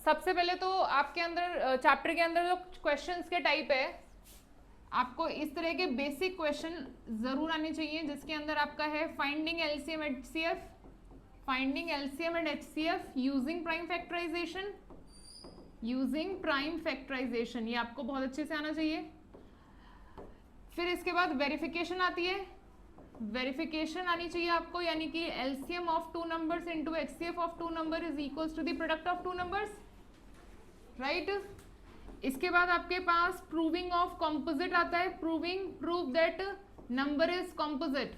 सबसे पहले तो आपके अंदर चैप्टर के अंदर जो क्वेश्चंस के टाइप है, आपको इस तरह के बेसिक क्वेश्चन जरूर आने चाहिए, जिसके अंदर आपका है finding LCM HCF, finding LCM and HCF using prime factorisation, using prime factorisation, ये आपको बहुत अच्छे से आना चाहिए। फिर इसके बाद वेरिफिकेशन आती है, वेरिफिकेशन आनी चाहिए आपको, यानी कि LCM of two numbers into HCF of two number is equals to the product of two numbers, right. इसके बाद आपके पास प्रूविंग ऑफ कॉम्पोजिट आता है, prove that number is composite.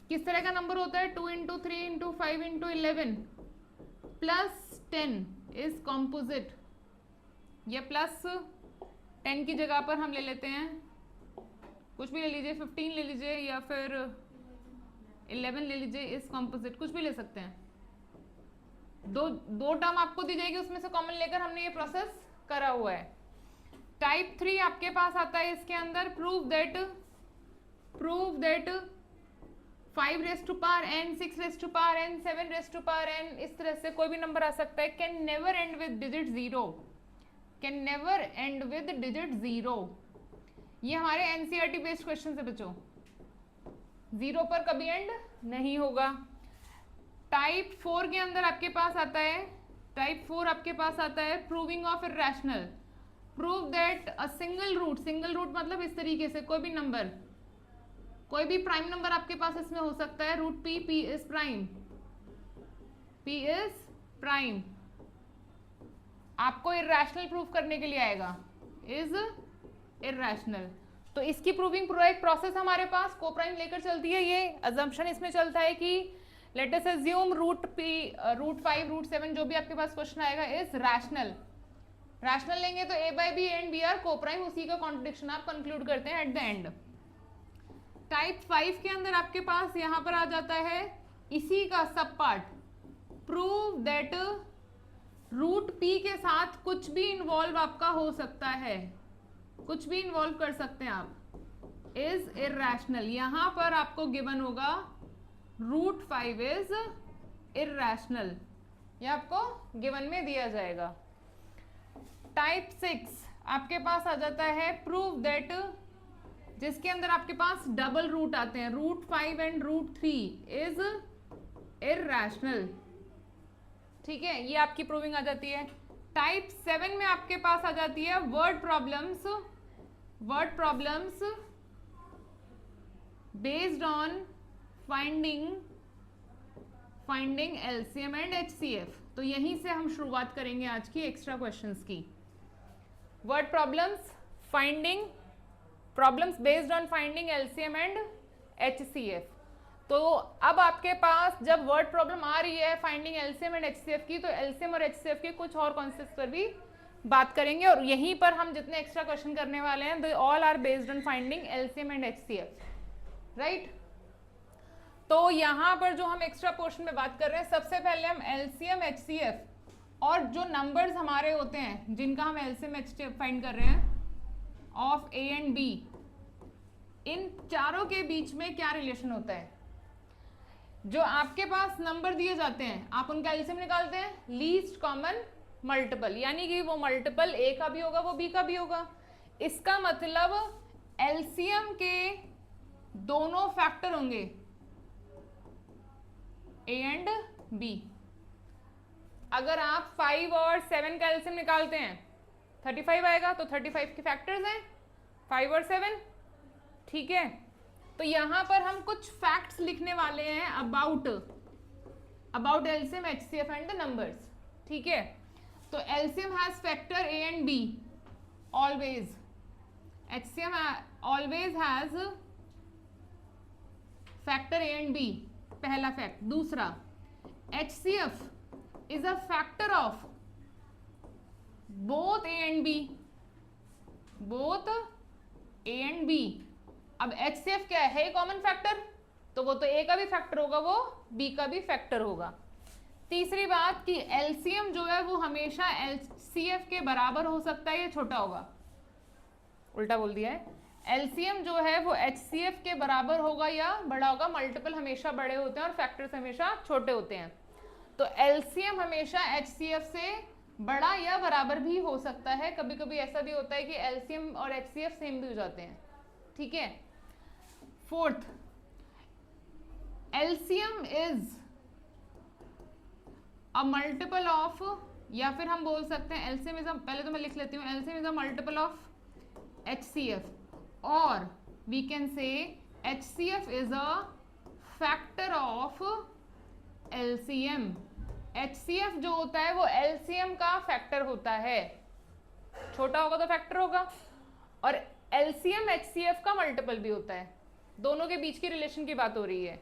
किस तरह का नंबर होता है, 2 into 3 into 5 into 11 plus 10 is composite, या प्लस 10 की जगह पर हम ले लेते हैं कुछ भी ले लीजिए, 15 ले लीजिए या फिर 11 ले लीजिए, इस कॉम्पोजिट कुछ भी ले सकते हैं। दो टर्म आपको दी जाएगी, उसमें से कॉमन लेकर हमने ये प्रोसेस करा हुआ है। टाइप 3 आपके पास आता है इसके अंदर, prove that 5 raise to power n, 6 raise to power n, 7 raise to power n, इस तरह से कोई भी नंबर आ सकता है। Can never and with digit 0, can never and with digit 0, ये हमारे एनसीईआरटी बेस्ड क्वेश्चन से बच्चों, 0 पर कभी एंड नहीं होगा। टाइप 4 के अंदर आपके पास आता है, टाइप 4 आपके पास आता है proving of irrational, prove that a single root, single root मतलब इस तरीके से कोई भी नंबर, कोई भी प्राइम नंबर आपके पास इसमें हो सकता है, root p, p is prime, p is prime, आपको इर्रेशनल प्रूव करने के लिए आएगा, इज इर्रेशनल। तो इसकी प्रूविंग पूरा एक प्रोसेस हमारे पास को प्राइम लेकर चलती है। ये अजम्पशन इसमें चलता है कि let us assume root 5, root 7 जो भी आपके पास क्वेश्चन आएगा इज रैशनल, रैशनल लेंगे तो a by b and b are coprime, उसी का कॉन्ट्रडिक्शन आप कंक्लूड करते हैं एट द एंड। टाइप 5 के अंदर आपके पास यहां पर आ जाता है इसी का सब part, prove that root p के साथ कुछ भी इन्वॉल्व आपका हो सकता है, कुछ भी इन्वॉल्व कर सकते हैं आप, इज इर्रेशनल। यहां पर आपको गिवन होगा रूट 5 इज इर्रेशनल, ये आपको गिवन में दिया जाएगा। टाइप 6 आपके पास आ जाता है प्रूव दैट, जिसके अंदर आपके पास डबल रूट आते हैं, root 5 and root 3 is irrational, ठीक है, ये आपकी प्रूविंग आ जाती है। टाइप 7 में आपके पास आ जाती है word problems, word problems based on finding LCM and HCF. तो यहीं से हम शुरुआत करेंगे आज की एक्स्ट्रा क्वेश्चंस की। Word problems, finding problems based on finding LCM and HCF. तो अब आपके पास जब वर्ड प्रॉब्लम आ रही है फाइंडिंग एलसीएम एंड एचसीएफ की, तो एलसीएम और एचसीएफ के कुछ और कॉन्सेप्ट्स पर भी बात करेंगे, और यहीं पर हम जितने एक्स्ट्रा क्वेश्चन करने वाले हैं they all are based on finding LCM and HCF, right. तो यहां पर जो हम एक्स्ट्रा पोर्शन में बात कर रहे हैं, सबसे पहले हम एलसीएम एचसीएफ और जो नंबर्स हमारे होते हैं जिनका हम एलसीएम एचसीएफ फाइंड कर रहे हैं ऑफ ए एंड बी, इन चारों के बीच में क्या रिलेशन होता है। जो आपके पास नंबर दिए जाते हैं आप उनका एलसीएम निकालते हैं, लीस्ट कॉमन मल्टीपल, यानी कि वो मल्टीपल ए का भी होगा वो बी का भी होगा। इसका मतलब एलसीएम के दोनों फैक्टर होंगे ए एंड बी। अगर आप 5 और 7 का एलसीएम निकालते हैं 35 आएगा, तो 35 के फैक्टर्स हैं 5 और 7, ठीक है। तो यहां पर हम कुछ फैक्ट्स लिखने वाले हैं about LCM HCF and the numbers, ठीक है। तो LCM has factor a and b always, HCM always has factor a and b, पहला फैक्ट। दूसरा, HCF is a factor of both a and b, both a and b. अब HCF क्या है, common factor, तो वो तो ए का भी फैक्टर होगा, वो बी का भी फैक्टर होगा। तीसरी बात कि एलसीएम जो है वो हमेशा एचसीएफ के बराबर हो सकता है या छोटा होगा, उल्टा बोल दिया है, एलसीएम जो है वो एचसीएफ के बराबर होगा या बड़ा होगा। मल्टीपल हमेशा बड़े होते हैं और फैक्टर्स हमेशा छोटे होते हैं। तो एलसीएम हमेशा एचसीएफ से बड़ा या बराबर भी हो सकता है, कभी कभी ऐसा भी होता है कि एलसीएम और एचसीएफ सेम भी हो जाते हैं, ठीक है। Fourth, LCM is a multiple of, या फिर हम बोल सकते हैं एलसीएम इज, पहले तो मैं लिख लेती हूँ, LCM is a multiple of HCF, और we can say HCF is a factor of LCM. HCF जो होता है वो एलसीएम का फैक्टर होता है, छोटा होगा तो फैक्टर होगा, और एलसीएम एचसीएफ का मल्टीपल भी होता है, दोनों के बीच की रिलेशन की बात हो रही है।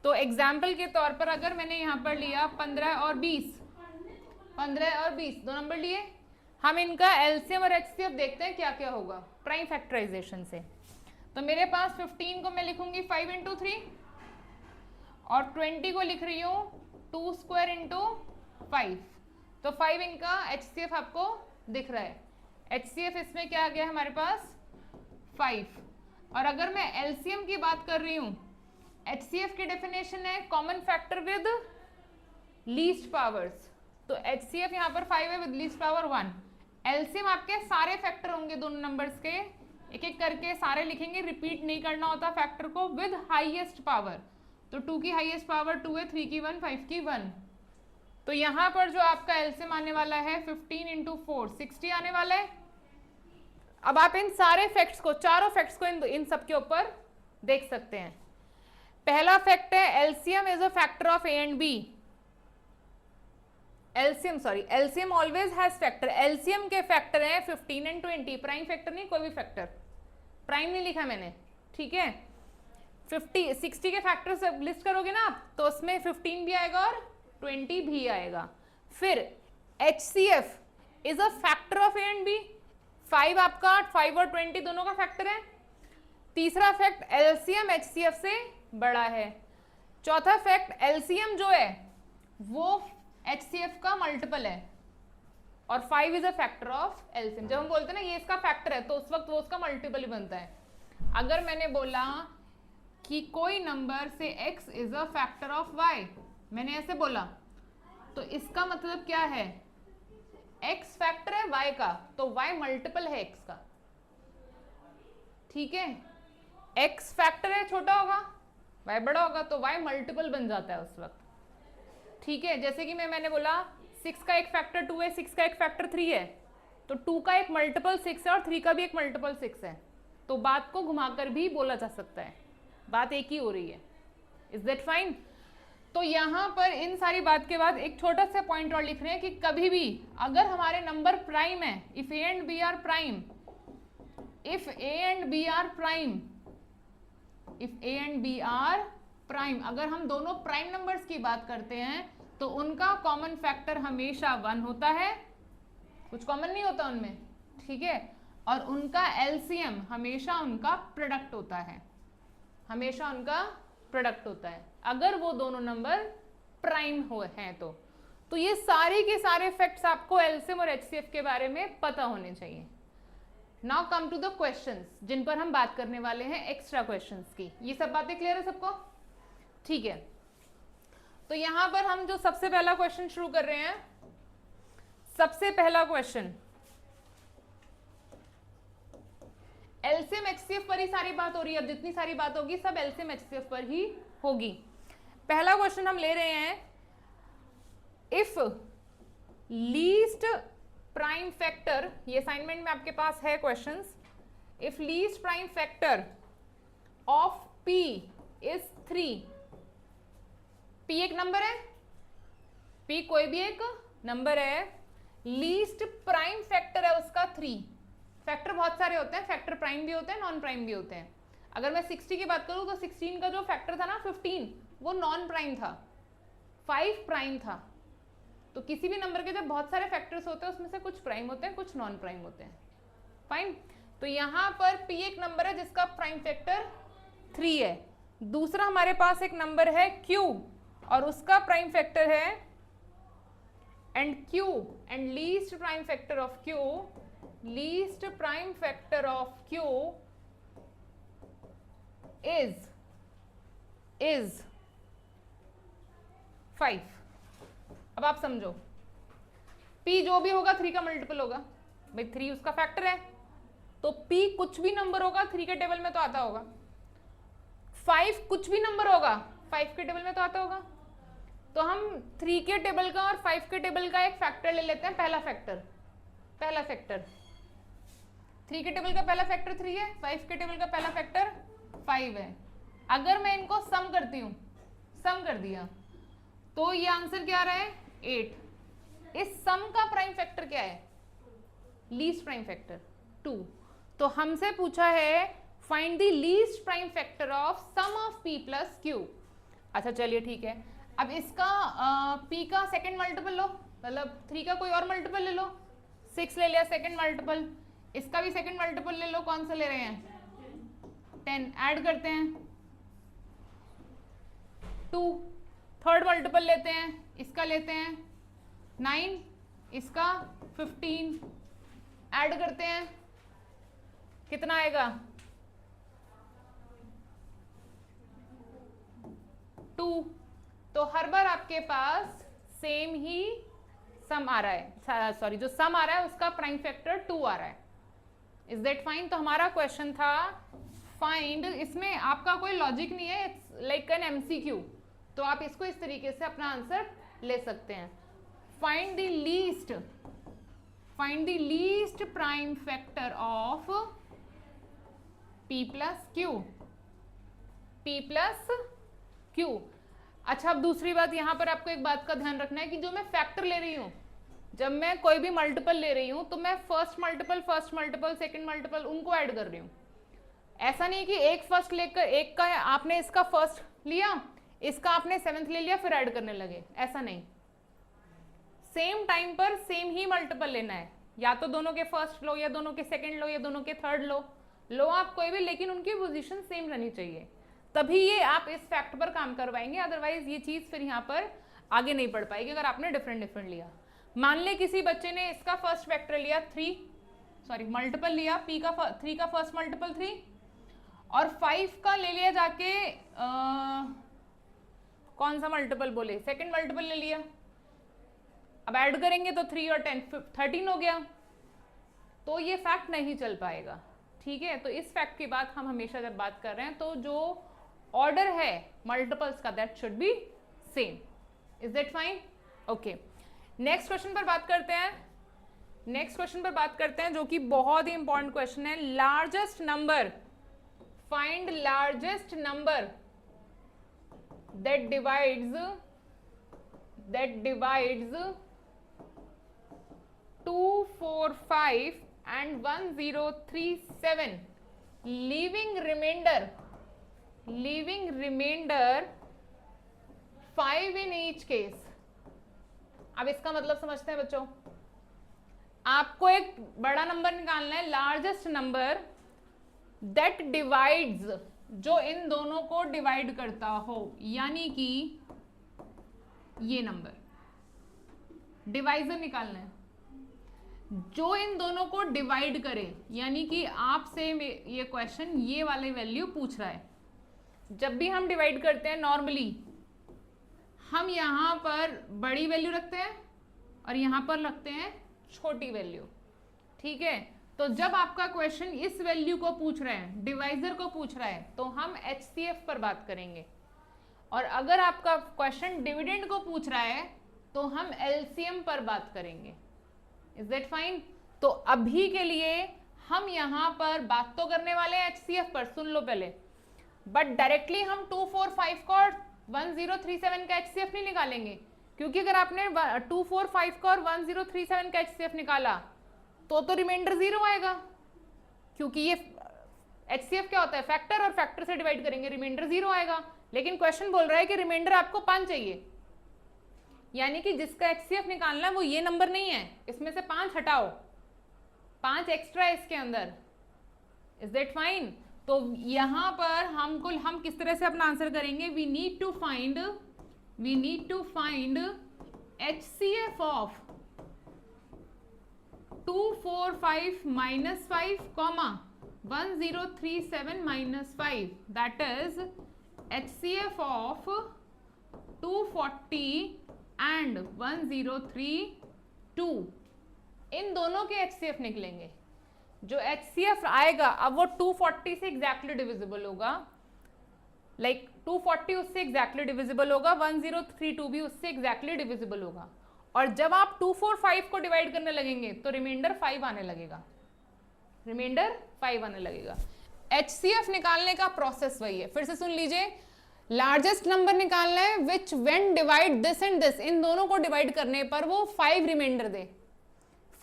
तो एग्जाम्पल के तौर पर अगर मैंने यहाँ पर लिया 15 और 20, 15 और 20 दो नंबर लिए, हम इनका एलसीएम और एचसीएफ देखते हैं क्या क्या होगा प्राइम फैक्टराइजेशन से। तो मेरे पास 15 को मैं लिखूंगी 5 इंटू 3, और 20 को लिख रही हूँ 2 स्क्वायर इंटू 5। तो 5 इनका एचसीएफ आपको दिख रहा है, एचसीएफ इसमें क्या आ गया हमारे पास 5। और अगर मैं एलसीएम की बात कर रही हूँ, एचसीएफ की डेफिनेशन है common factor with least powers, तो एचसीएफ यहाँ पर 5 है विद लीस्ट पावर 1। एलसीएम आपके सारे फैक्टर होंगे दोनों नंबर्स के, एक एक करके सारे लिखेंगे, रिपीट नहीं करना होता फैक्टर को, विद हाईएस्ट पावर। तो 2 की हाईएस्ट पावर 2 है, 3 की 1, 5 की 1। तो यहाँ पर जो आपका एलसीएम आने वाला है 15 इंटू 4 60 आने वाला है। अब आप इन सारे फैक्ट्स को, चारों फैक्ट्स को इन सब के ऊपर देख सकते हैं। पहला फैक्ट है LCM is a factor of a and b. LCM always has factor, LCM के फैक्टर हैं 15 एंड 20, प्राइम फैक्टर नहीं, कोई भी फैक्टर, प्राइम नहीं लिखा मैंने, ठीक है। 60 के फैक्टर सब लिस्ट करोगे ना आप, तो उसमें 15 भी आएगा और 20 भी आएगा। फिर HCF is a factor of a and b, 5 आपका 5 और 20 दोनों का फैक्टर है। तीसरा फैक्ट एलसीएम एचसीएफ से बड़ा है। चौथा फैक्ट एलसीएम जो है वो एचसीएफ का मल्टीपल है, और 5 is a factor of LCM. जब हम बोलते हैं ना ये इसका फैक्टर है, तो उस वक्त वो उसका मल्टीपल ही बनता है। अगर मैंने बोला कि कोई नंबर से x is a factor of y, मैंने ऐसे बोला, तो इसका मतलब क्या है, x फैक्टर है y का, तो y मल्टीपल है x का, ठीक है। x फैक्टर है, छोटा होगा, y बड़ा होगा, तो y मल्टीपल बन जाता है उस वक्त, ठीक है। जैसे कि मैंने बोला 6 का एक फैक्टर 2 है, 6 का एक फैक्टर 3 है, तो 2 का एक मल्टीपल 6 है और 3 का भी एक मल्टीपल 6 है, तो बात को घुमाकर भी बोला जा सकता है, बात एक ही हो रही है। Is that fine? तो यहाँ पर इन सारी बात के बाद एक छोटा सा पॉइंट और लिख रहे हैं कि कभी भी अगर हमारे नंबर प्राइम है, if a and b are prime, if a and b are prime, if a and b are prime, अगर हम दोनों प्राइम नंबर्स की बात करते हैं तो उनका कॉमन फैक्टर हमेशा 1 होता है, कुछ कॉमन नहीं होता उनमें, ठीक है। और उनका एलसीएम हमेशा उनका प्रोडक्ट होता है, हमेशा उनका प्रोडक्ट होता है, अगर वो दोनों नंबर प्राइम हो हैं तो ये सारे के सारे फैक्ट्स आपको एलसीएम और एचसीएफ के बारे में पता होने चाहिए। Now come to the questions जिन पर हम बात करने वाले हैं, एक्स्ट्रा क्वेश्चंस की। ये सब बातें क्लियर है सबको? ठीक है, तो यहां पर हम जो सबसे पहला क्वेश्चन शुरू कर रहे हैं, सबसे पहला क्वेश्चन एलसीएम एचसीएफ पर ही सारी बात हो रही है, अब जितनी सारी बात होगी सब एलसीएम एचसीएफ पर ही होगी। पहला क्वेश्चन हम ले रहे हैं, इफ लीस्ट प्राइम फैक्टर, ये असाइनमेंट में आपके पास है questions, if least prime factor of p is 3, p एक नंबर है, p कोई भी एक नंबर है, लीस्ट प्राइम फैक्टर है उसका 3। फैक्टर बहुत सारे होते हैं, फैक्टर प्राइम भी होते हैं, नॉन प्राइम भी होते हैं। अगर मैं 60 की बात करूं तो 16 का जो फैक्टर था ना 15, वो नॉन प्राइम था, 5 प्राइम था। तो किसी भी नंबर के जब बहुत सारे फैक्टर्स होते हैं उसमें से कुछ प्राइम होते हैं, कुछ नॉन प्राइम होते हैं, फाइन। तो यहाँ पर p एक नंबर है जिसका प्राइम फैक्टर 3 है। दूसरा हमारे पास एक नंबर है q और उसका प्राइम फैक्टर है and least prime factor of q, least prime factor of q is 5। अब आप समझो, p जो भी होगा 3 का मल्टीपल होगा, भाई 3 उसका फैक्टर है, तो p कुछ भी नंबर होगा 3 के टेबल में तो आता होगा। 5 कुछ भी नंबर होगा 5 के टेबल में तो आता होगा। तो हम 3 के टेबल का और 5 के टेबल का एक फैक्टर ले लेते हैं, पहला फैक्टर 3 के टेबल का पहला फैक्टर 3 है, 5 के टेबल का पहला फैक्टर 5 है। अगर मैं इनको सम करती हूँ, सम कर दिया, तो ये आंसर क्या आ रहा है 8। इस सम का प्राइम फैक्टर क्या है, लीस्ट प्राइम फैक्टर 2। तो हमसे पूछा है find the least prime factor of sum of p plus q। अच्छा चलिए ठीक है, अब इसका p का सेकंड मल्टीपल लो, मतलब 3 का कोई और मल्टीपल ले लो, 6 ले लिया सेकंड मल्टीपल, इसका भी सेकंड मल्टीपल ले लो, कौन सा ले रहे हैं 10, ऐड करते हैं 2, थर्ड मल्टीपल लेते हैं, इसका लेते हैं 9, इसका 15, ऐड करते हैं, कितना आएगा 2। तो हर बार आपके पास सेम ही सम आ रहा है, सॉरी जो सम आ रहा है उसका प्राइम फैक्टर 2 आ रहा है। Is that fine? तो हमारा क्वेश्चन था फाइंड, इसमें आपका कोई लॉजिक नहीं है, इट्स लाइक एन एमसीक्यू, तो आप इसको इस तरीके से अपना आंसर ले सकते हैं। Find the least prime factor of p plus Q. अच्छा, अब दूसरी बात यहाँ पर आपको एक बात का ध्यान रखना है कि जो मैं फैक्टर ले रही हूँ, जब मैं कोई भी मल्टीपल ले रही हूँ तो मैं फर्स्ट मल्टीपल सेकंड मल्टीपल उनको ऐड कर रही हूँ। ऐसा नहीं कि एक फर्स्ट लेकर, एक का आपने इसका फर्स्ट लिया, इसका आपने सेवेंथ ले लिया फिर ऐड करने लगे, ऐसा नहीं। सेम टाइम पर सेम ही मल्टीपल लेना है, या तो दोनों के फर्स्ट लो या दोनों के सेकंड लो या दोनों के थर्ड लो आप कोई भी, लेकिन उनकी पोजीशन सेम रहनी चाहिए, तभी ये आप इस फैक्ट पर काम करवाएंगे। अदरवाइज ये चीज फिर यहाँ पर आगे नहीं बढ़ पाएगी अगर आपने डिफरेंट लिया। मान ले किसी बच्चे ने इसका फर्स्ट वेक्टर लिया मल्टीपल लिया, p का 3 का फर्स्ट मल्टीपल 3 और 5 का ले लिया जाके कौन सा मल्टीपल बोले, सेकंड मल्टीपल ले लिया। अब ऐड करेंगे तो 3 और 10 13 हो गया, तो ये फैक्ट नहीं चल पाएगा। ठीक है, तो इस फैक्ट की बात हम हमेशा जब बात कर रहे हैं तो जो ऑर्डर है मल्टीपल्स का that should be same. Is that fine? Okay, next question पर बात करते हैं जो कि बहुत ही इंपॉर्टेंट क्वेश्चन है। Largest number, find largest number that divides 2, 4, 5 and 1037, leaving remainder 5 in each case। अब इसका मतलब समझते हैं बच्चों, आपको एक बड़ा नंबर निकालना है, लार्जेस्ट नंबर दैट डिवाइड्स, जो इन दोनों को डिवाइड करता हो, यानी कि ये नंबर डिवाइजर निकालना है जो इन दोनों को डिवाइड करे, यानी कि आपसे ये क्वेश्चन ये वाले वैल्यू पूछ रहा है। जब भी हम डिवाइड करते हैं नॉर्मली हम यहाँ पर बड़ी वैल्यू रखते हैं और यहाँ पर रखते हैं छोटी वैल्यू। ठीक है, तो जब आपका क्वेश्चन इस वैल्यू को पूछ रहा है, डिवाइजर को पूछ रहा है, तो हम HCF पर बात करेंगे, और अगर आपका क्वेश्चन डिविडेंड को पूछ रहा है तो हम LCM पर बात करेंगे। Is that fine? तो अभी के लिए हम यहाँ पर बात तो करने वाले हैं HCF पर, सुन लो पहले, बट डायरेक्टली हम 2, 4, 5 का और 1037 का HCF नहीं निकालेंगे, क्योंकि अगर आपने 2, 4, 5 का और 1037 का HCF निकाला तो रिमाइंडर 0 आएगा, क्योंकि ये HCF क्या होता है, फैक्टर, और फैक्टर से डिवाइड करेंगे रिमाइंडर 0 आएगा। लेकिन क्वेश्चन बोल रहा है कि रिमाइंडर आपको 5 चाहिए, यानी कि जिसका HCF निकालना है वो ये नंबर नहीं है, इसमें से 5 हटाओ, 5 एक्स्ट्रा है इसके अंदर। Is that fine? तो यहां पर हम किस तरह से अपना आंसर करेंगे, we need to find HCF of 2, 4, 5 minus 5, 1037 minus 5, that is HCF of 240 and 103 2, इन दोनों के HCF निकलेंगे। जो HCF आएगा अब वो 240 से एग्जैक्टली डिविजिबल होगा, लाइक 240 उससे एग्जैक्टली डिविजिबल होगा, 1032 भी उससे एग्जैक्टली डिविजिबल होगा। और जब आप 245 को डिवाइड करने लगेंगे तो रिमाइंडर 5 आने लगेगा, रिमाइंडर 5 आने लगेगा। HCF निकालने का प्रोसेस वही है, फिर से सुन लीजिए। लार्जेस्ट नंबर निकालना है which when divide this and this, इन दोनों को डिवाइड करने पर वो 5 रिमाइंडर दे।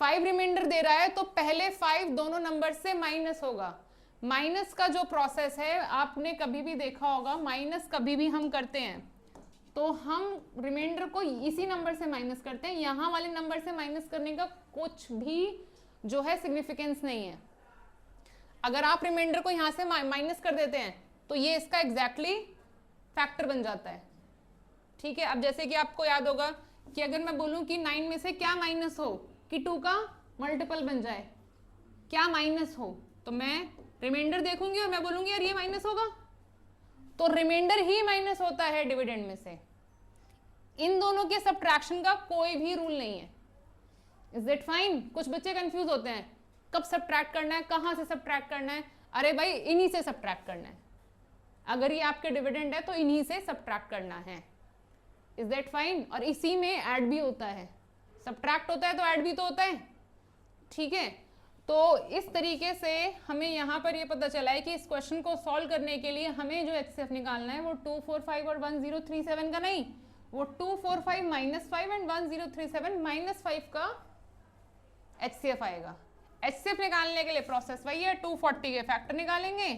5 रिमाइंडर दे रहा है तो पहले 5 दोनों नंबर से माइनस होगा। माइनस का जो प्रोसेस है आपने कभी भी देखा होगा, माइनस कभी भी हम करते हैं तो हम रिमाइंडर को इसी नंबर से माइनस करते हैं, यहाँ वाले नंबर से माइनस करने का कुछ भी जो है सिग्निफिकेंस नहीं है। अगर आप रिमाइंडर को यहाँ से माइनस कर देते हैं तो ये इसका एग्जैक्टली फैक्टर बन जाता है, ठीक है। अब जैसे कि आपको याद होगा कि अगर मैं बोलूं कि 9 में से क्या माइनस हो कि 2 का मल्टीपल बन जाए, क्या माइनस हो, तो मैं रिमाइंडर देखूंगी और मैं बोलूंगी यार ये माइनस होगा, तो रिमाइंडर ही माइनस होता है डिविडेंड में से। इन दोनों के सब्ट्रैक्शन का कोई भी रूल नहीं है। Is it fine? कुछ बच्चे कंफ्यूज होते हैं कब सब्ट्रैक्ट करना है, कहां से सब्ट्रैक्ट करना है। अरे भाई इन्हीं से सब्ट्रैक्ट करना है, अगर ये आपके डिविडेंड है तो इन्हीं से सब्ट्रैक्ट करना है। Is that fine? और इसी में ऐड भी होता है, सब्ट्रैक्ट होता है तो ऐड भी तो होता है, ठीक है। तो इस तरीके से हमें यहाँ पर ये पता चला है कि इस क्वेश्चन को सॉल्व करने के लिए हमें जो HCF निकालना है वो 245 और 1037 का नहीं, वो 245 माइनस 5 एंड 1037 माइनस 5 का HCF आएगा। HCF निकालने के लिए प्रोसेस वही है, 240 के फैक्टर निकालेंगे,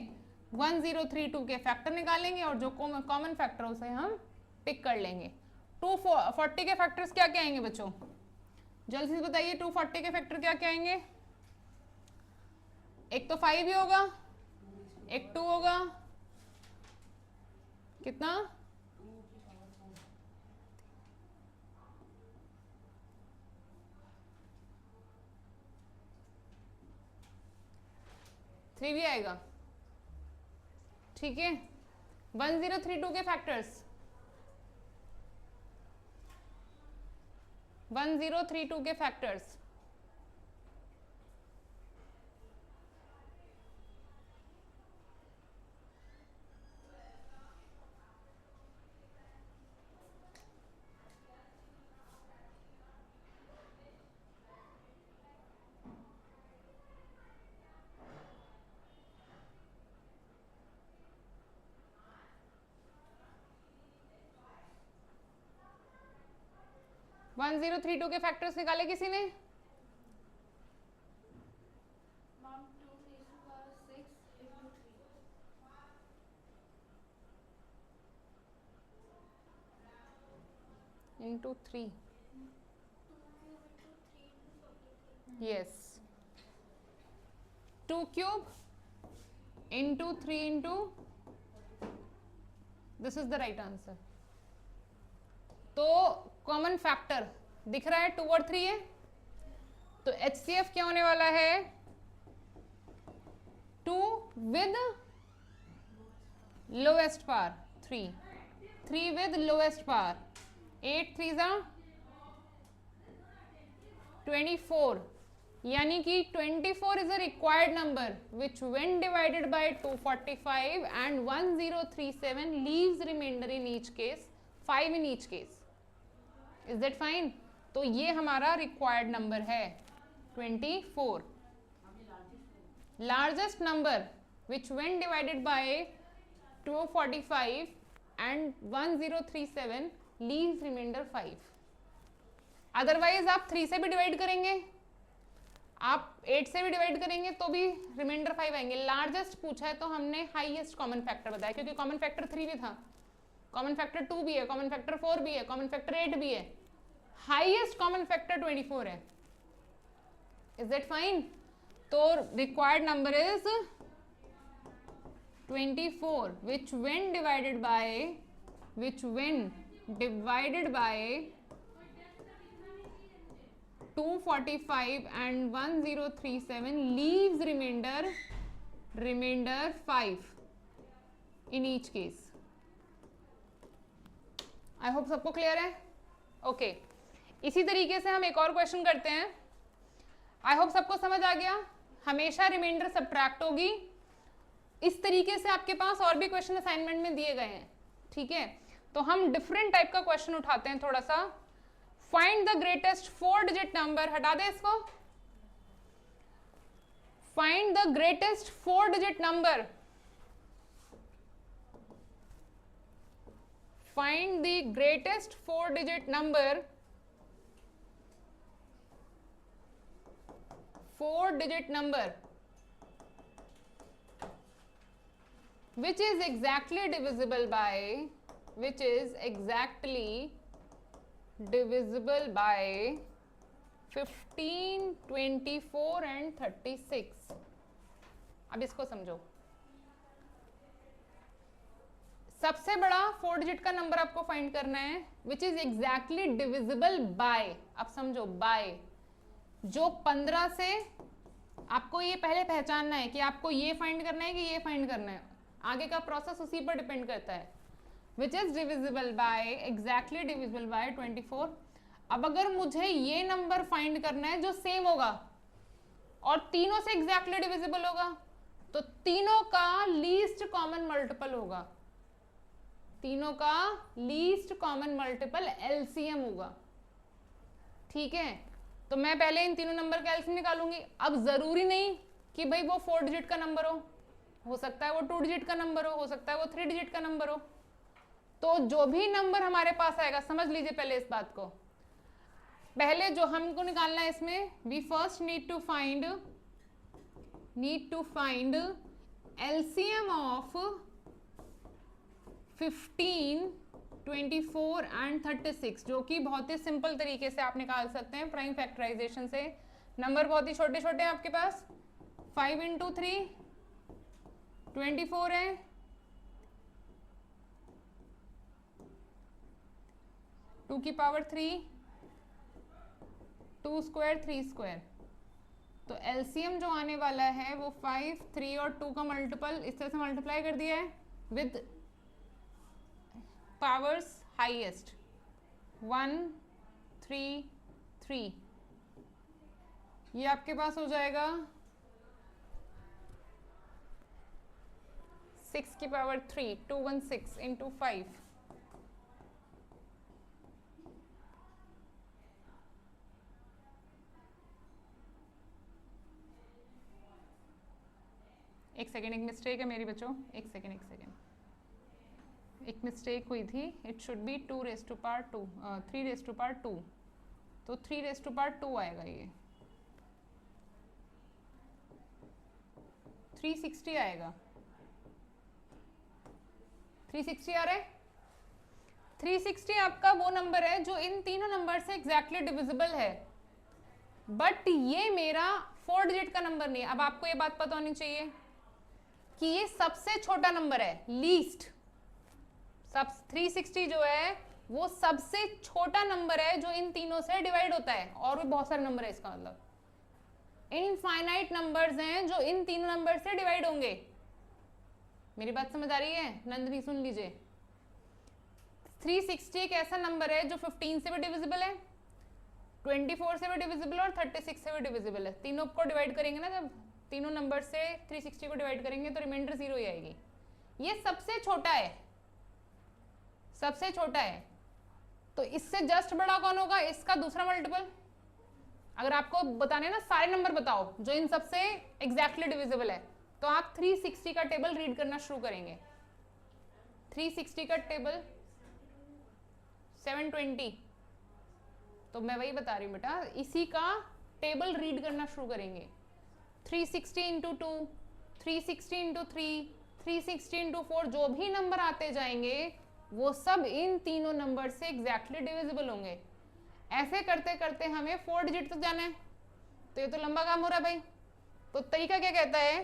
1032 के फैक्टर निकालेंगे और जो कॉमन फैक्टर उसे हम पिक कर लेंगे। 240 के फैक्टर्स क्या क्या आएंगे बच्चों, जल्दी से बताइए। 240 के फैक्टर क्या क्या आएंगे? एक तो 5 ही होगा, एक 2 होगा, कितना? 3 भी आएगा, ठीक है। 1032 के फैक्टर्स, 1032 के फैक्टर्स 1032 के फैक्टर्स निकाले किसी ने? into 3, yes, 2 cube into 3 into, this is the right answer। तो कॉमन फैक्टर दिख रहा है 2 और 3 है, तो HCF क्या होने वाला है? 2 with lowest power 3, 3 with lowest power 8 3s are 24, यानी कि 24 is a required number which when divided by 245 and 1037 leaves remainder in each case 5 in each case। Is that fine? तो ये हमारा रिक्वायर्ड नंबर है 24। Largest number which when divided by 245 and 1037 leaves reminder 5। Otherwise आप 3 से भी divide करेंगे, आप 8 से भी डिवाइड करेंगे तो भी रिमाइंडर 5 आएंगे। लार्जेस्ट पूछा है तो हमने हाईएस्ट कॉमन फैक्टर बताया, क्योंकि कॉमन फैक्टर 3 भी था, कॉमन फैक्टर 2 भी है, कॉमन फैक्टर 4 भी है, कॉमन फैक्टर 8 भी है, हाईएस्ट कॉमन फैक्टर 24 है। Is that fine? तो required number is 24 which when divided by 245 and 1037 leaves remainder 5 in each case। I hope सबको क्लियर है? ओके इसी तरीके से हम एक और क्वेश्चन करते हैं। आई होप सबको समझ आ गया। हमेशा रिमाइंडर सब्ट्रैक्ट होगी। इस तरीके से आपके पास और भी क्वेश्चन असाइनमेंट में दिए गए हैं, ठीक है। तो हम डिफरेंट टाइप का क्वेश्चन उठाते हैं थोड़ा सा। Find the greatest 4 digit number, हटा दे इसको। Find the greatest 4 digit number, find the greatest 4 digit number, 4 digit number which is exactly divisible by, which is exactly divisible by 15, 24 and 36। अब इसको समझो। सबसे बड़ा 4 डिजिट का नंबर आपको फाइंड करना है which is exactly divisible by. अब समझो बाय, जो 15 से आपको ये पहले पहचानना है कि आपको ये फाइंड करना है कि ये फाइंड करना है। आगे का प्रोसेस उसी पर डिपेंड करता है। Which is divisible by, exactly divisible by 24। अब अगर मुझे ये नंबर फाइंड करना है जो सेम होगा और तीनों से एग्जैक्टली डिविजिबल होगा, तो तीनों का लीस्ट कॉमन मल्टीपल होगा। तीनों का लीस्ट कॉमन मल्टीपल एलसीएम होगा, ठीक है। तो मैं पहले इन तीनों नंबर का एलसीएम निकालूंगी। अब जरूरी नहीं कि भाई वो 4 डिजिट का नंबर हो सकता है वो 2 डिजिट का नंबर हो सकता है वो 3 डिजिट का नंबर हो। तो जो भी नंबर हमारे पास आएगा, समझ लीजिए पहले इस बात को। पहले जो हमको निकालना है इसमें, we first need to find LCM of 15, 24 and 36, जो कि बहुत ही सिंपल तरीके से आप निकाल सकते हैं प्राइम फैक्टराइजेशन से। नंबर बहुत ही छोटे छोटे हैं आपके पास। 5 इंटू 3 24 है, 2 की पावर 3, 2 स्क्वायर 3 स्क्वायर। तो एलसीएम जो आने वाला है वो 5, 3 और 2 का मल्टीपल इस तरह से मल्टीप्लाई कर दिया है विद पावर्स हाईएस्ट 1, 3, 3। ये आपके पास हो जाएगा 6 की पावर 3, 216 इंटू 5। एक सेकेंड, एक मिस्टेक है मेरी बच्चों, एक सेकेंड एक मिस्टेक हुई थी। It should be 2 raise to power 2, 3 raise to power 2। तो 3 रेज़ टू पावर 2 आएगा, ये 360 आएगा। 360 आ रहा है। 360 आपका वो नंबर है जो इन तीनों नंबर से एग्जैक्टली डिविजिबल है, बट ये मेरा 4 डिजिट का नंबर नहीं है। अब आपको ये बात पता होनी चाहिए कि ये सबसे छोटा नंबर है, लीस्ट। सब 360 जो है वो सबसे छोटा नंबर है जो इन तीनों से डिवाइड होता है। और भी बहुत सारे नंबर है, इसका मतलब इनफाइनाइट नंबर्स हैं जो इन तीनों नंबर से डिवाइड होंगे। मेरी बात समझ आ रही है नंदनी? सुन लीजिए, 360 एक ऐसा नंबर है जो 15 से भी डिविजिबल है, 24 से भी डिविजिबल और 36 से भी डिविजिबल है। तीनों को डिवाइड करेंगे ना, जब तीनों नंबर से 360 को डिवाइड करेंगे तो रिमाइंडर 0 ही आएगी। ये सबसे छोटा है, सबसे छोटा है। तो इससे जस्ट बड़ा कौन होगा? इसका दूसरा मल्टीपल। अगर आपको बताने ना सारे नंबर बताओ जो इन सबसे एग्जैक्टली डिविजिबल है, तो आप 360 का टेबल रीड करना शुरू करेंगे। 360 का टेबल 720, तो मैं वही बता रही हूँ बेटा, इसी का टेबल रीड करना शुरू करेंगे। 360 इंटू 2, 360 इंटू 3, 360 इंटू 4, जो भी नंबर आते जाएंगे वो सब इन तीनों नंबर से एग्जैक्टली डिविजिबल होंगे। ऐसे करते करते हमें 4 डिजिट तक जाना है। तो ये तो लंबा काम हो रहा है भाई। तो तरीका क्या कहता है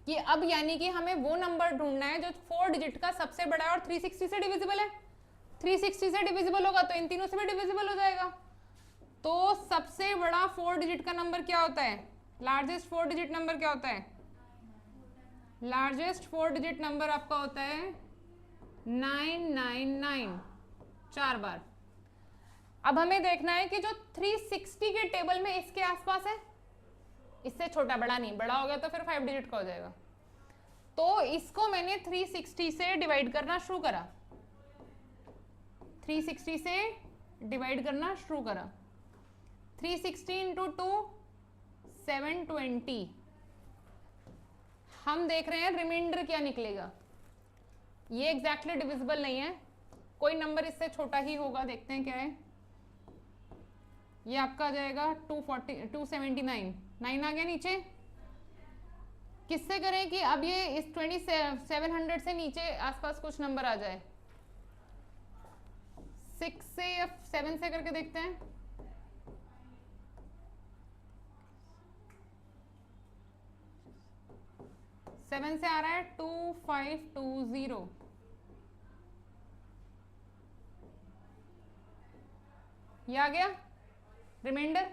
कि अब यानी कि हमें वो नंबर ढूंढना है जो 4 डिजिट का सबसे बड़ा है और 360 से डिविजिबल है। 360 से डिविजिबल होगा तो इन तीनों से भी डिविजिबल हो जाएगा। तो सबसे बड़ा 4 डिजिट का नंबर क्या होता है? लार्जेस्ट 4 डिजिट नंबर क्या होता है? लार्जेस्ट 4 डिजिट नंबर आपका होता है 999, 4 बार। अब हमें देखना है कि जो 360 के टेबल में इसके आसपास है, इससे छोटा, बड़ा नहीं, बड़ा हो गया तो फिर 5 डिजिट का हो जाएगा। तो इसको मैंने 360 से डिवाइड करना शुरू करा, 360 से डिवाइड करना शुरू करा। 360 इंटू 2 720। हम देख रहे हैं रिमाइंडर क्या निकलेगा। ये एग्जैक्टली डिविजिबल नहीं है, कोई नंबर इससे छोटा ही होगा। देखते हैं क्या है। ये आपका आ जाएगा 279। 9 आ गया नीचे। किससे करें कि अब ये इस 2700 से नीचे आसपास कुछ नंबर आ जाए। 6 से या 7 से करके देखते हैं। सेवन से आ रहा है 2520। ये आ गया रिमाइंडर।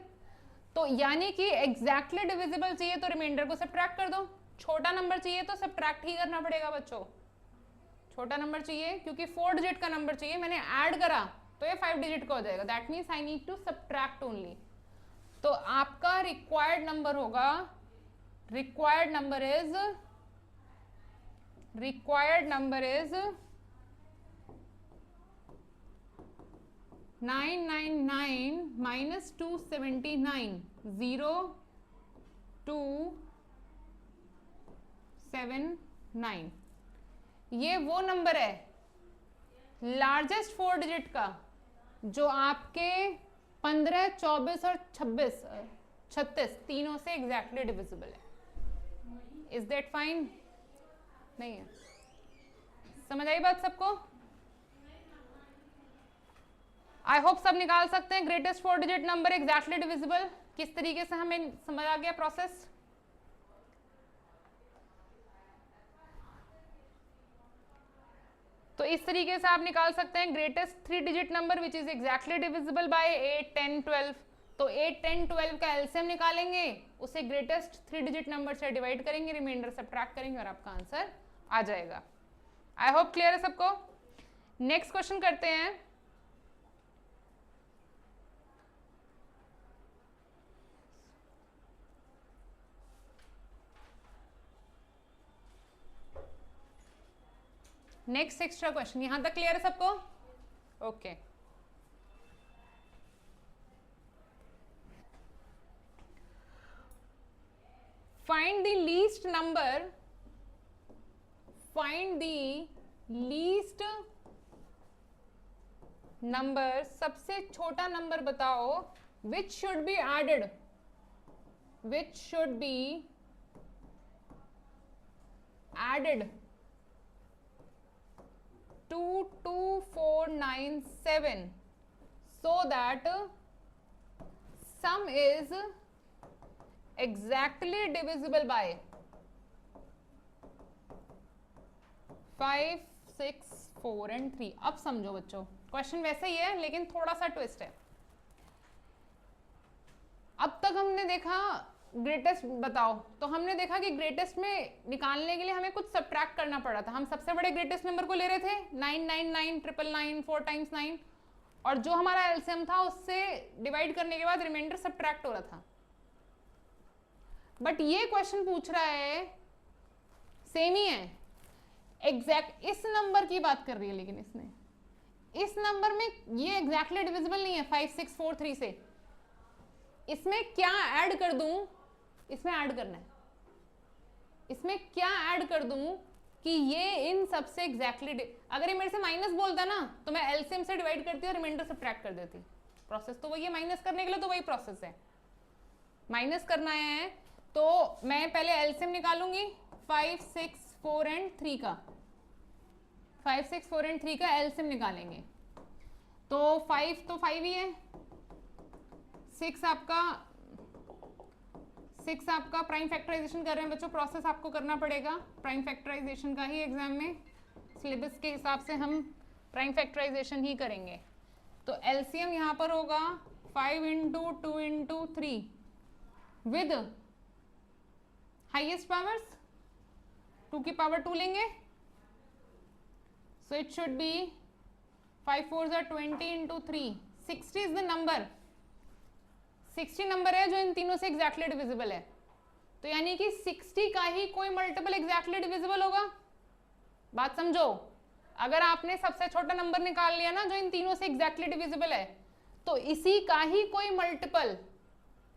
तो यानी कि एग्जैक्टली डिविजिबल चाहिए तो रिमाइंडर को सब्ट्रैक्ट कर दो, छोटा नंबर चाहिए तो सब्ट्रैक्ट ही करना पड़ेगा बच्चों। छोटा नंबर चाहिए क्योंकि 4 डिजिट का नंबर चाहिए, मैंने ऐड करा तो ये 5 डिजिट का हो जाएगा। That means I need to subtract only. तो आपका रिक्वायर्ड नंबर होगा, रिक्वायर्ड नंबर इज 999 minus 279 0279। ये वो नंबर है लार्जेस्ट 4 डिजिट का जो आपके 15, 24 और 36 तीनों से एग्जैक्टली डिविजिबल है। Is that fine? नहीं है? समझ आई बात सबको? आई होप सब निकाल सकते हैं greatest 4 digit number exactly divisible. किस तरीके से हमें समझ आ गया प्रोसेस? तो इस तरीके से आप निकाल सकते हैं greatest 3 digit number which is exactly divisible by 8, 10, 12। तो 8, 10, 12 का एलसीएम निकालेंगे, उसे ग्रेटेस्ट 3 डिजिट नंबर से डिवाइड करेंगे, रिमाइंडर सब्ट्रैक्ट करेंगे और आपका आंसर आ जाएगा। आई होप क्लियर है सबको। नेक्स्ट क्वेश्चन करते हैं। नेक्स्ट एक्स्ट्रा क्वेश्चन, यहां तक क्लियर है सबको? Okay. Find the least number, find the least number, सबसे छोटा नंबर बताओ which should be added, which should be added to 2497 so that sum is exactly divisible by 5, 6, 4 and 3। अब समझो बच्चों, क्वेश्चन वैसे ही है लेकिन थोड़ा सा ट्विस्ट है। अब तक हमने देखा ग्रेटेस्ट बताओ, तो हमने देखा कि ग्रेटेस्ट में निकालने के लिए हमें कुछ सब्ट्रैक्ट करना पड़ा था। हम सबसे बड़े ग्रेटेस्ट नंबर को ले रहे थे 999, 999, 4 टाइम्स 9, और जो हमारा एलसीएम था उससे डिवाइड करने के बाद रिमाइंडर सब्ट्रैक्ट हो रहा था। बट ये क्वेश्चन पूछ रहा है, सेम ही है, एग्जैक्ट इस नंबर की बात कर रही है, लेकिन इसने इस नंबर में ये एग्जैक्टली डिविजिबल नहीं है 5, 6, 4, 3 से। इसमें क्या ऐड कर दूं, इसमें ऐड करना है, इसमें क्या ऐड कर दूं कि ये इन सबसे एग्जैक्टली, अगर ये मेरे से माइनस बोलता ना तो मैं एलसीएम से डिवाइड करती और रिमाइंडर सब्ट्रैक्ट कर देती। प्रोसेस तो वही है, माइनस करने के लिए तो वही प्रोसेस है। माइनस करना है तो मैं पहले एलसीएम निकालूंगी 5, 6, 4 एंड 3 का, 5, 6, 4 एंड 3 का एलसीएम निकालेंगे। तो 5 तो 5 ही है, 6 आपका प्राइम फैक्टराइजेशन कर रहे हैं बच्चों, प्रोसेस आपको करना पड़ेगा प्राइम फैक्टराइजेशन का ही। एग्जाम में सिलेबस के हिसाब से हम प्राइम फैक्टराइजेशन ही करेंगे। तो एलसीएम यहां पर होगा 5 into 2 into 3 with highest powers 2 की पावर 2 लेंगे। So it should B 5 4 20 into 3 60 is the number, 60 number है जो इन तीनों से एग्जैक्टली डिविजिबल है, तो यानी कि 60 का ही कोई मल्टीपल एग्जैक्टली डिविजिबल होगा। बात समझो, अगर आपने सबसे छोटा नंबर निकाल लिया ना जो इन तीनों से एग्जैक्टली डिविजिबल है, तो इसी का ही कोई मल्टीपल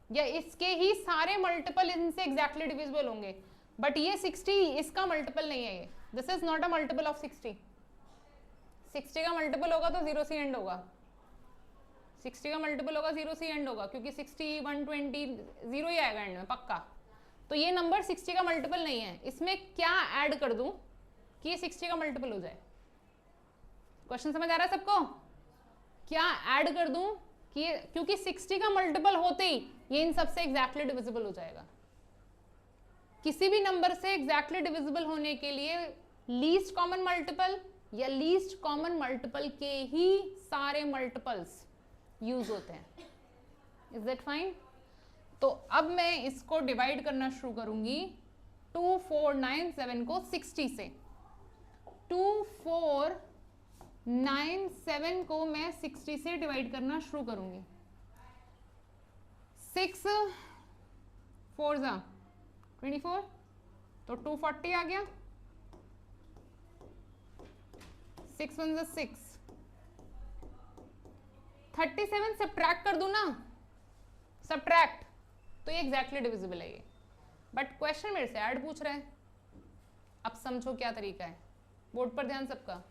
या इसके ही सारे मल्टीपल इनसे एग्जैक्टली डिविजिबल होंगे, बट ये 60 इसका मल्टीपल नहीं है, ये this is not a multiple of 60। 60 का मल्टीपल होगा तो 0 से एंड होगा, 60 का मल्टीपल होगा 0 से एंड होगा, क्योंकि 60 120 0 ही आएगा एंड में पक्का। तो ये नंबर 60 का मल्टीपल नहीं है, इसमें क्या ऐड कर दूं कि ये 60 का मल्टीपल हो जाए? क्वेश्चन समझ आ रहा है सबको? क्या ऐड कर दूं कि क्योंकि 60 का मल्टीपल होते ही ये इन सबसे एग्जैक्टली डिविजिबल हो जाएगा। किसी भी नंबर से एग्जैक्टली डिविजिबल होने के लिए लीस्ट कॉमन मल्टीपल या लीस्ट कॉमन मल्टीपल के ही सारे मल्टीपल्स यूज होते हैं। Is that fine? तो अब मैं इसको डिवाइड करना शुरू करूंगी 2497 को 60 से। 2497 को मैं 60 से डिवाइड करना शुरू करूंगी। 6 4 जा 24, तो 240 आ गया, 6 1 6, 37 सब्ट्रैक्ट कर दूं ना, सब्ट्रैक्ट, तो ये एग्जैक्टली डिविजिबल है ये, बट क्वेश्चन मेरे से ऐड पूछ रहा है। अब समझो क्या तरीका है, बोर्ड पर ध्यान सबका।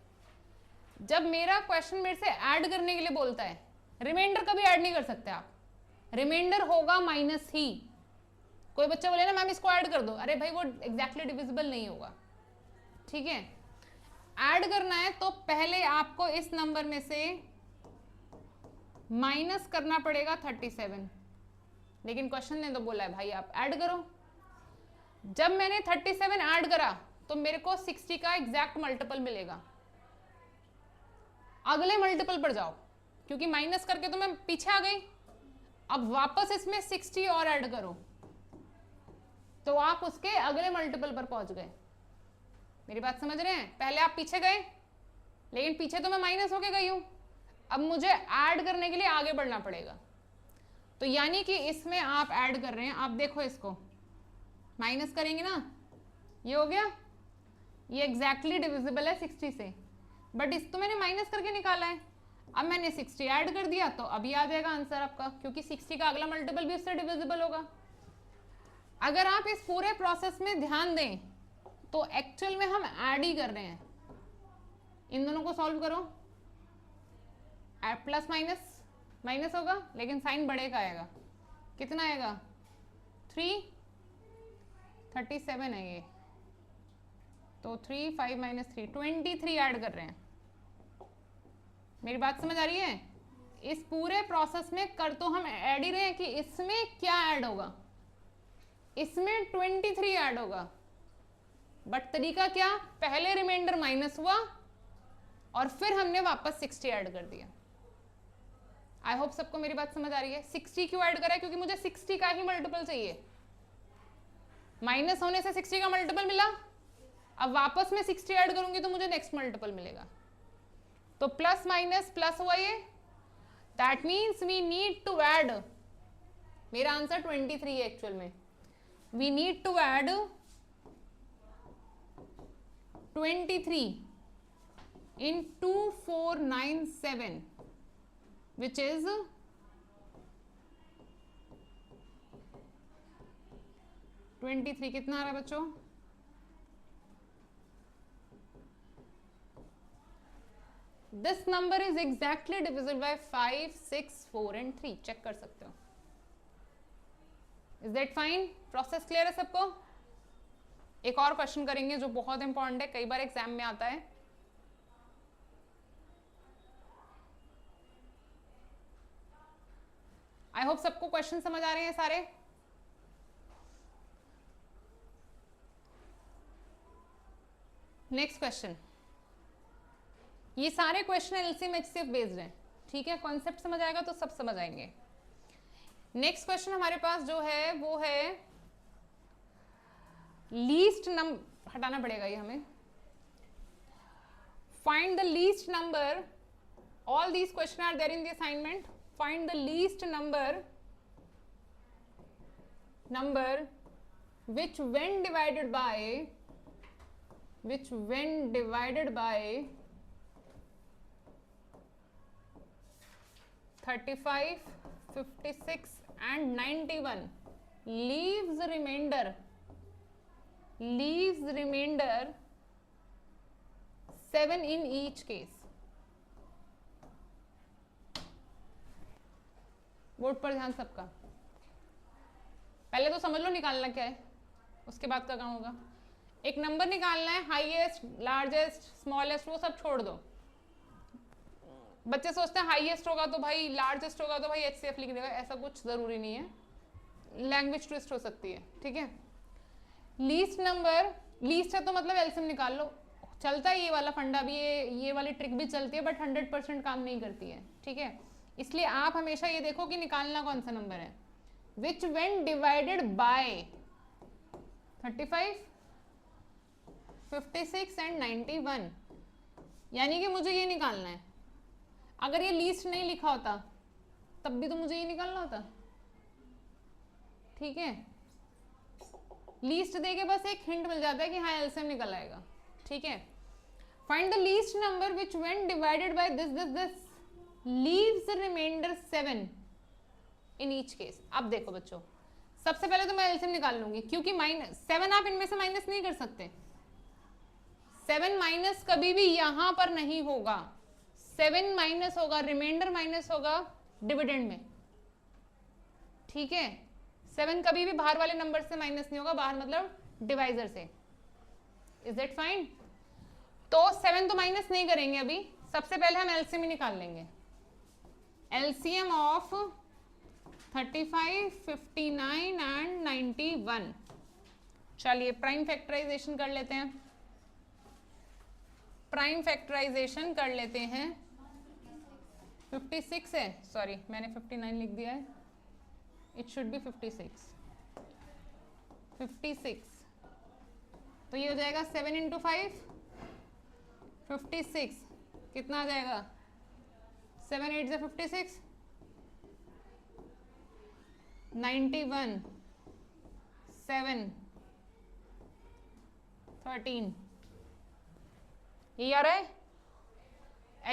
जब मेरा क्वेश्चन मेरे से ऐड करने के लिए बोलता है, रिमाइंडर कभी ऐड नहीं कर सकते आप, रिमाइंडर होगा माइनस ही। कोई बच्चा बोले ना मैम इसको ऐड कर दो, अरे भाई वो एग्जैक्टली डिविजिबल नहीं होगा, ठीक है। ऐड करना है तो पहले आपको इस नंबर में से माइनस करना पड़ेगा 37, लेकिन क्वेश्चन ने तो बोला है भाई आप ऐड करो। जब मैंने 37 ऐड करा तो मेरे को 60 का एग्जैक्ट मल्टीपल मिलेगा। अगले मल्टीपल पर जाओ, क्योंकि माइनस करके तो मैं पीछे आ गई, अब वापस इसमें 60 और ऐड करो तो आप उसके अगले मल्टीपल पर पहुंच गए। मेरी बात समझ रहे हैं? पहले आप पीछे गए, लेकिन पीछे तो मैं माइनस होके गई हूं, अब मुझे ऐड करने के लिए आगे बढ़ना पड़ेगा। तो यानी कि इसमें आप ऐड कर रहे हैं, आप देखो इसको माइनस करेंगे ना, ये हो गया, ये एग्जैक्टली डिविजिबल है 60 से, बट इस तो मैंने माइनस करके निकाला है। अब मैंने 60 ऐड कर दिया तो अभी आ जाएगा आंसर आपका, क्योंकि 60 का अगला मल्टीपल भी उससे डिविजिबल होगा। अगर आप इस पूरे प्रोसेस में ध्यान दें तो एक्चुअल में हम ऐड ही कर रहे हैं। इन दोनों को सॉल्व करो, प्लस माइनस माइनस होगा, लेकिन साइन बड़े का आएगा, कितना आएगा 3, 37 है ये, तो 3 5 माइनस 3 23 ऐड कर रहे हैं। मेरी बात समझ आ रही है? इस पूरे प्रोसेस में कर तो हम ऐड ही रहे हैं कि इसमें क्या ऐड होगा, इसमें 23 ऐड होगा, बट तरीका क्या, पहले रिमाइंडर माइनस हुआ और फिर हमने वापस 60 ऐड कर दिया। आई होप सबको मेरी बात समझ आ रही है। 60 क्यों ऐड करा है? क्योंकि मुझे 60 का ही मल्टीपल चाहिए, माइनस होने से 60 का मल्टीपल मिला, अब वापस में 60 ऐड करूंगी तो मुझे नेक्स्ट मल्टीपल मिलेगा। तो प्लस माइनस प्लस हुआ ये, that means we need to add, मेरा आंसर 23 है एक्चुअल में, we need to add 23 in 2497, which is 23 कितना आ रहा है बच्चों? This number is exactly divisible by 5, 6, 4 and 3. Check कर सकते हो। Is that fine? Process clear है सबको? एक और क्वेश्चन करेंगे जो बहुत इंपॉर्टेंट है, कई बार एग्जाम में आता है। आई होप सबको क्वेश्चन समझ आ रहे हैं सारे। नेक्स्ट क्वेश्चन, ये सारे क्वेश्चन एलसीएम एचसीएफ बेस्ड हैं, ठीक है। कॉन्सेप्ट समझ आएगा तो सब समझ आएंगे। नेक्स्ट क्वेश्चन हमारे पास जो है वो है लीस्ट नंबर, हटाना पड़ेगा ये हमें। Find the least number All these questions are there in the assignment. Find the least number which when divided by 35, 56 and 91 leaves remainder 7 in each case. Board पर ध्यान सबका। पहले तो समझ लो निकालना क्या है, उसके बाद का काम होगा। एक नंबर निकालना है, हाईएस्ट, लार्जेस्ट, स्मॉलेस्ट, वो सब छोड़ दो। बच्चे सोचते हैं हाईएस्ट होगा तो भाई, लार्जेस्ट होगा तो भाई HCF लिख देगा, ऐसा कुछ जरूरी नहीं है, लैंग्वेज ट्विस्ट हो सकती है, ठीक है। लीस्ट नंबर, लीस्ट है तो मतलब एलसीएम निकाल लो, चलता है ये वाला फंडा भी, ये वाली ट्रिक भी चलती है, बट 100% काम नहीं करती है, ठीक है। इसलिए आप हमेशा ये देखो कि निकालना कौन सा नंबर है। Which when divided bye 35, 56 and 91, यानी कि मुझे ये निकालना है। अगर ये लीस्ट नहीं लिखा होता तब भी तो मुझे ये निकालना होता, ठीक है। लीस्ट देके बस एक हिंट मिल जाता है कि हाँ एलसीएम निकल आएगा, ठीक है। Find the least number which when divided by this leaves reminder 7 in each case. अब देखो बच्चों, सबसे पहले तो मैं एलसीएम निकाल लूंगी, क्योंकि -7 आप इनमें से माइनस नहीं कर सकते। 7 माइनस कभी भी यहां पर नहीं होगा, 7 माइनस होगा, रिमाइंडर माइनस होगा डिविडेंड में, ठीक है। 7 कभी भी बाहर वाले नंबर से माइनस नहीं होगा, बाहर मतलब डिवाइजर से। Is that fine? तो 7 तो माइनस नहीं करेंगे अभी, सबसे पहले हम एलसीएम ही निकाल लेंगे। LCM of 35, 59 and 91। चलिए प्राइम फैक्टराइजेशन कर लेते हैं, प्राइम फैक्टराइजेशन कर लेते हैं। 56 है, सॉरी मैंने 59 लिख दिया है, इट शुड बी 56। 56 तो ये हो जाएगा 7 इंटू 5, 56 कितना आ जाएगा, 7 8 से 56, 91, 7, 13, ये आ रहा है।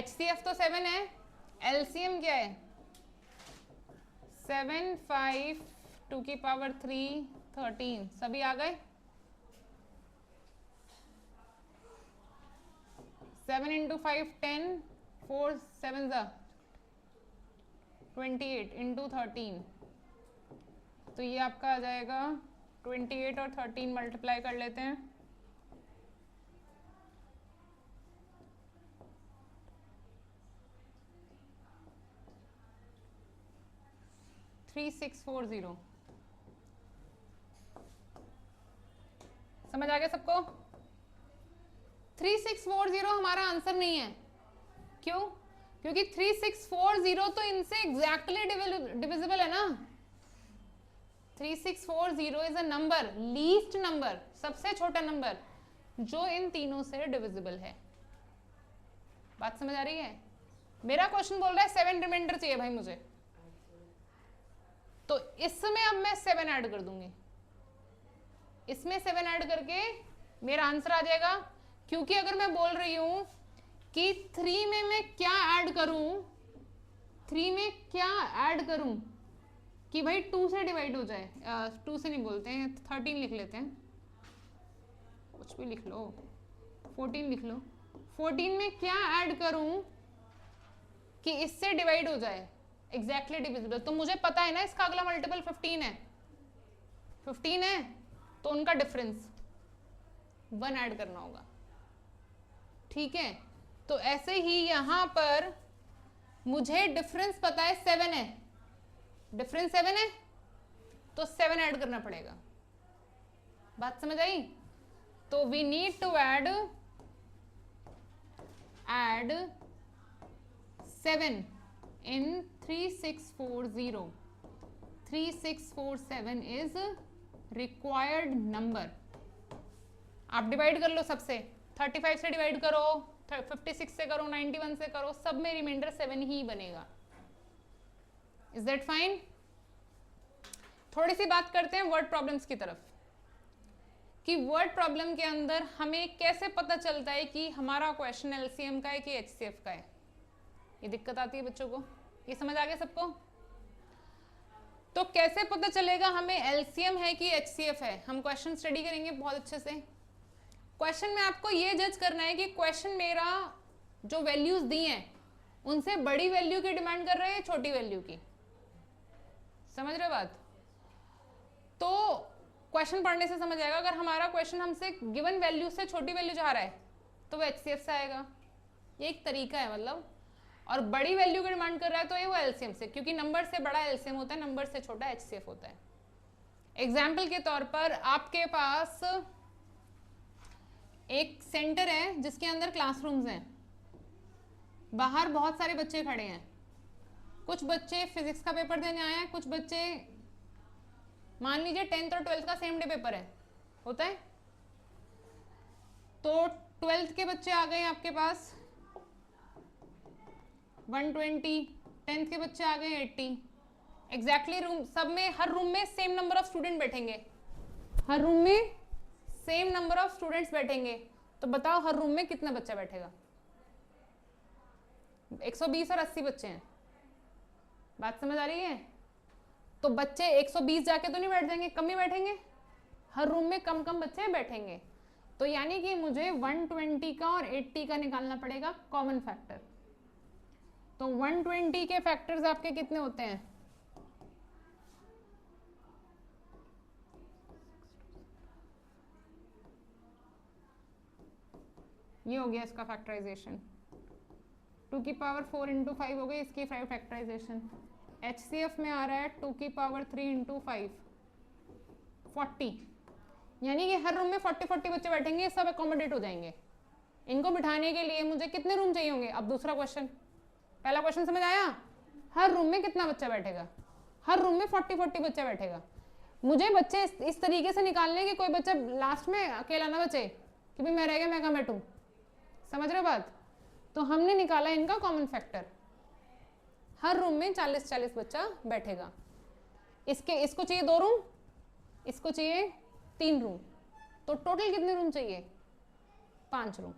HCF तो 7 है, LCM क्या है 7, 5, 2 की पावर 3, 13, सभी आ गए। 7 इंटू 5 10, 4 7 28 इंटू 13, तो ये आपका आ जाएगा 28 और 13 मल्टीप्लाई कर लेते हैं, 3640। समझ आ गया सबको? 3640 हमारा आंसर नहीं है, क्यों? क्योंकि 3640 तो इनसे एग्जैक्टली डिविजिबल है ना। 3640 is a number, least number, सबसे छोटा नंबर जो इन तीनों से डिविजिबल है। बात समझ आ रही है? मेरा क्वेश्चन बोल रहा है 7 रिमाइंडर चाहिए भाई मुझे, तो इसमें अब मैं 7 ऐड कर दूंगी, इसमें 7 ऐड करके मेरा आंसर आ जाएगा। क्योंकि अगर मैं बोल रही हूं कि 3 में मैं क्या ऐड करूं, 3 में क्या ऐड करूं कि भाई 2 से डिवाइड हो जाए, 2 से नहीं बोलते हैं, 13 लिख लेते हैं, कुछ भी लिख लो, 14 लिख लो। 14 में क्या ऐड करूं कि इससे डिवाइड हो जाए, एग्जैक्टली डिविजिबल। तो मुझे पता है ना इसका अगला मल्टीपल 15 है, 15 है तो उनका डिफरेंस 1 ऐड करना होगा, ठीक है। तो ऐसे ही यहां पर मुझे डिफरेंस पता है 7 है, डिफरेंस 7 है तो 7 ऐड करना पड़ेगा। बात समझ आई? तो we need to add 7 in 3640. 3647 is required number। आप डिवाइड कर लो सबसे, 35 से डिवाइड करो, 56 से करो, 91 से करो, सब में रिमाइंडर 7 ही बनेगा। Is that fine? थोड़ी सी बात करते हैं वर्ड प्रॉब्लम्स की तरफ, कि वर्ड प्रॉब्लम के अंदर हमें कैसे पता चलता है कि हमारा क्वेश्चन एलसीएम का है कि एचसीएफ का है। ये दिक्कत आती है बच्चों को, ये समझ आ गया सबको? तो कैसे पता चलेगा हमें एलसीएम है कि एचसीएफ है? हम क्वेश्चन स्टडी करेंगे बहुत अच्छे से। क्वेश्चन में आपको ये जज करना है कि क्वेश्चन मेरा जो वैल्यूज दी हैं उनसे बड़ी वैल्यू की डिमांड कर रहा है या छोटी वैल्यू की। समझ रहे बात? तो क्वेश्चन पढ़ने से समझ आएगा, अगर हमारा क्वेश्चन हमसे गिवन वैल्यू से छोटी वैल्यू चाह रहा है तो वो एचसीएफ से आएगा। ये एक तरीका है मतलब। और बड़ी वैल्यू की डिमांड कर रहा है तो ये वो एलसीएम से, क्योंकि नंबर से बड़ा एलसीएम होता है, नंबर से छोटा एचसीएफ होता है। एग्जाम्पल के तौर पर आपके पास एक सेंटर है जिसके अंदर क्लासरूम्स हैं, बाहर बहुत सारे बच्चे खड़े हैं। कुछ बच्चे फिजिक्स का पेपर देने आए हैं, कुछ बच्चे मान लीजिए 10th और 12th का सेम डे पेपर है, होता है। तो 12th के बच्चे आ गए आपके पास 120, 10th के बच्चे आ गए 80। एग्जैक्टली रूम सब में, हर रूम में सेम नंबर ऑफ स्टूडेंट बैठेंगे, हर रूम में सेम नंबर ऑफ स्टूडेंट्स बैठेंगे। तो बताओ हर रूम में कितना बच्चा बैठेगा? 120 और 80 बच्चे हैं। बात समझ आ रही है? तो बच्चे 120 जाके तो नहीं बैठ जाएंगे, कम ही बैठेंगे, हर रूम में कम कम बच्चे बैठेंगे। तो यानी कि मुझे 120 का और 80 का निकालना पड़ेगा कॉमन फैक्टर। तो 120 के फैक्टर्स आपके कितने होते हैं? ये हो गया इसका फैक्टराइजेशन, 2 की पावर 4 इंटू 5 हो गई इसकी फैक्टराइजेशन। HCF में आ रहा है 2 की पावर 3 इंटू 5, 40। यानी कि हर रूम में 40 बच्चे बैठेंगे, सब अकोमोडेट हो जाएंगे। इनको बिठाने के लिए मुझे कितने रूम चाहिए होंगे? अब दूसरा क्वेश्चन, पहला क्वेश्चन समझ आया? हर रूम में कितना बच्चा बैठेगा? हर रूम में 40 बच्चा बैठेगा। मुझे बच्चे इस तरीके से निकालने कि कोई बच्चा लास्ट में अकेला ना बचे कि भाई मैं रह गया, मैं कहाँ बैठूं। समझ रहे हो बात? तो हमने निकाला इनका कॉमन फैक्टर, हर रूम में 40 बच्चा बैठेगा। इसको चाहिए 2 रूम, इसको चाहिए 3 रूम, तो टोटल कितने रूम चाहिए? 5 रूम।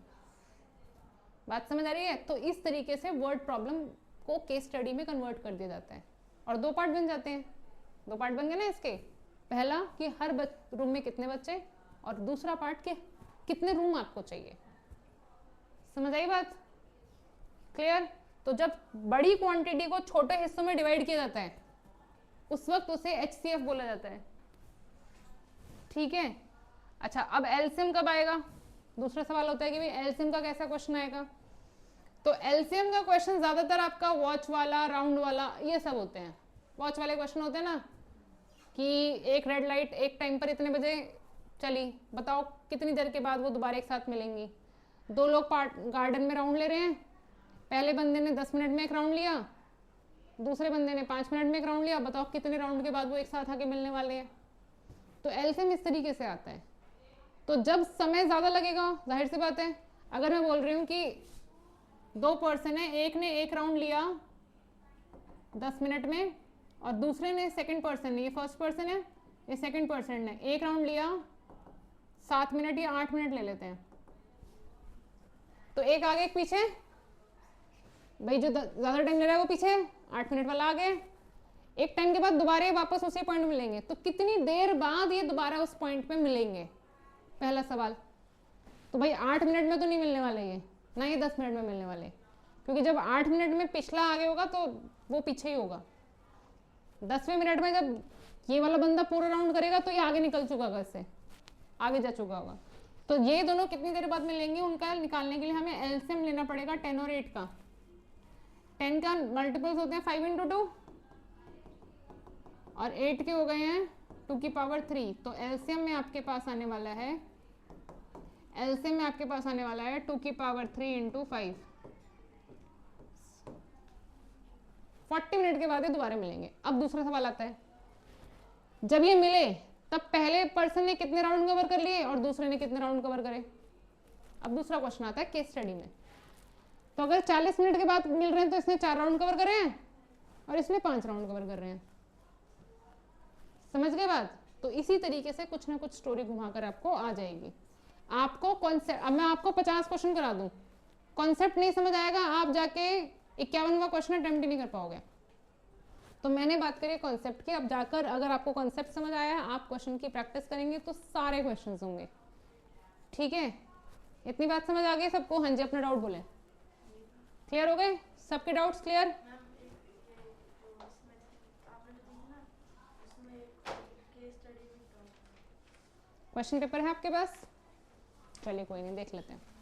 बात समझ आ रही है? तो इस तरीके से वर्ड प्रॉब्लम को केस स्टडी में कन्वर्ट कर दिया जाता है और 2 पार्ट बन जाते हैं। 2 पार्ट बन गए ना इसके, पहला कि हर रूम में कितने बच्चे, और दूसरा पार्ट के कितने रूम आपको चाहिए। समझ आई बात? क्लियर? तो जब बड़ी क्वांटिटी को छोटे हिस्सों में डिवाइड किया जाता है उस वक्त उसे HCF बोला जाता है। ठीक है? अच्छा, अब एलसीएम कब आएगा? दूसरा सवाल होता है कि भाई एलसीएम का कैसा क्वेश्चन आएगा। तो एलसीएम का क्वेश्चन ज्यादातर आपका वॉच वाला, राउंड वाला, ये सब होते हैं। वॉच वाले क्वेश्चन होते हैं ना कि एक रेड लाइट एक टाइम पर इतने बजे चली, बताओ कितनी देर के बाद वो दोबारा एक साथ मिलेंगी। 2 लोग गार्डन में राउंड ले रहे हैं, पहले बंदे ने 10 मिनट में एक राउंड लिया, दूसरे बंदे ने 5 मिनट में एक राउंड लिया, बताओ कितने राउंड के बाद वो एक साथ आके मिलने वाले हैं। तो एलसीएम इस तरीके से आता है। तो जब समय ज़्यादा लगेगा, जाहिर सी बात है, अगर मैं बोल रही हूँ कि 2 पर्सन है, एक ने एक राउंड लिया 10 मिनट में और दूसरे ने, सेकंड पर्सन ने, ये फर्स्ट पर्सन है, ये सेकंड पर्सन ने एक राउंड लिया 7 मिनट या 8 मिनट ले लेते हैं, तो एक आगे एक पीछे, भाई जो ज़्यादा टाइम ले रहा है वो पीछे, 8 मिनट वाला आगे। एक टाइम के बाद दोबारा वापस उसी पॉइंट में मिलेंगे, तो कितनी देर बाद ये दोबारा उस पॉइंट पे मिलेंगे? पहला सवाल। तो भाई 8 मिनट में तो नहीं मिलने वाले ये, ना ये 10 मिनट में मिलने वाले, क्योंकि जब 8 मिनट में पिछला आगे होगा तो वो पीछे ही होगा। 10वें मिनट में जब ये वाला बंदा पूरा राउंड करेगा तो ये आगे निकल चुका होगा, इससे आगे जा चुका होगा। तो ये दोनों कितनी देर बाद मिलेंगे, उनका निकालने के लिए हमें एलसीएम लेना पड़ेगा 10 और 8 का। 10 का मल्टीपल्स होते हैं 5 इंटू 2 और 8 के हो गए हैं 2 की पावर 3। तो एलसीएम में आपके पास आने वाला है, एलसीएम में आपके पास आने वाला है 2 की पावर 3 इंटू 5। 40 मिनट के बाद ये दोबारा मिलेंगे। अब दूसरा सवाल आता है, जब ये मिले तब पहले पर्सन ने कितने राउंड कवर कर लिए और दूसरे ने कितने राउंड कवर करे। अब दूसरा क्वेश्चन आता है केस स्टडी में तो अगर 40 मिनट के बाद मिल रहे हैं तो इसने 4 राउंड कवर करे हैं और इसने 5 राउंड कवर कर रहे हैं। समझ गए बात? तो इसी तरीके से कुछ ना कुछ स्टोरी घुमाकर आपको आ जाएगी। आपको कॉन्सेप्ट, अब मैं आपको 50 क्वेश्चन करा दूं, कॉन्सेप्ट नहीं समझ आएगा, आप जाके 51वां क्वेश्चन अटेम्प्ट ही नहीं कर पाओगे। तो मैंने बात करी कॉन्सेप्ट की, अब जाकर अगर आपको कॉन्सेप्ट समझ आया, आप क्वेश्चन की प्रैक्टिस करेंगे तो सारे क्वेश्चन होंगे। ठीक है, इतनी बात समझ आ गई सबको? हाँ जी, अपना डाउट बोले। क्लियर हो गए सबके डाउट्स? क्लियर? क्वेश्चन पेपर है आपके पास? चलिए कोई नहीं, देख लेते हैं।